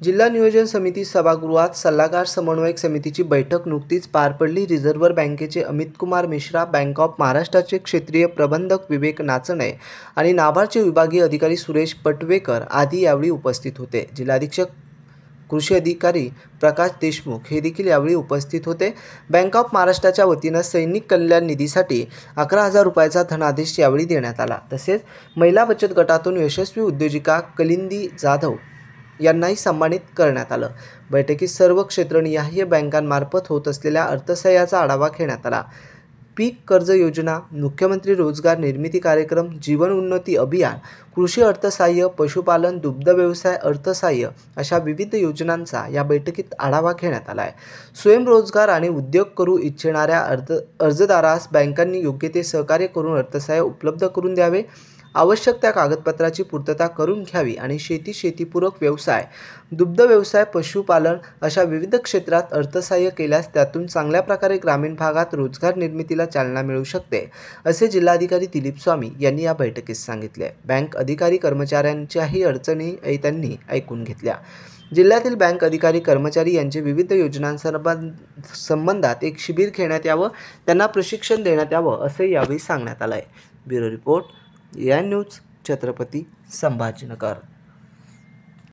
जिल्हा नियोजन समिती सभागृहात सल्लागार समन्वयक समितीची बैठक नुकतीच पार पडली। रिझर्व्ह बँकेचे अमित कुमार मिश्रा, बँक ऑफ महाराष्ट्राचे क्षेत्रीय प्रबंधक विवेक नाचणे आणि नाबार्डचे विभागीय अधिकारी सुरेश पटवेकर आदी यावेळी उपस्थित होते। जिल्हाधीक्षक कृषी अधिकारी प्रकाश देशमुख हे देखील यावेळी उपस्थित होते। बँक ऑफ महाराष्ट्राच्या वतीनं सैनिक कल्याण निधीसाठी 11,000 रुपयाचा धनादेश यावेळी देण्यात आला। तसेच महिला बचत गटातून यशस्वी उद्योजिका कलिंदी जाधव यांनाही सन्मानित करण्यात आलं। बैठकीत सर्व क्षेत्रनिहाय बँकांमार्फत होत असलेल्या अर्थसहाय्याचा आढावा घेण्यात आला। पीक कर्ज योजना, मुख्यमंत्री रोजगार निर्मिती कार्यक्रम, जीवन उन्नती अभियान, कृषी अर्थसहाय्य, पशुपालन, दुग्ध व्यवसाय अर्थसहाय्य अशा विविध योजनांचा या बैठकीत आढावा घेण्यात आला आहे। स्वयंरोजगार आणि उद्योग करू इच्छिणाऱ्या अर्जदारास बँकांनी योग्य ते सहकार्य करून अर्थसहाय्य उपलब्ध करून द्यावे, आवश्यक त्या कागदपत्राची पूर्तता करून घ्यावी आणि शेतीपूरक व्यवसाय, दुग्ध व्यवसाय, पशुपालन अशा विविध क्षेत्रात अर्थसहाय्य केल्यास त्यातून चांगल्या प्रकारे ग्रामीण भागात रोजगार निर्मितीला चालना मिळू शकते, असे जिल्हाधिकारी दिलीप स्वामी यांनी या बैठकीत सांगितले। बँक अधिकारी कर्मचाऱ्यांच्याही अडचणी त्यांनी ऐकून घेतल्या। जिल्ह्यातील बँक अधिकारी कर्मचारी यांचे विविध योजनांसंबंधात एक शिबिर घेण्यात यावं, त्यांना प्रशिक्षण देण्यात यावं असे यावेळी सांगण्यात आलं आहे। Bureau report, AN news, Chhatrapati Sambhajinagar.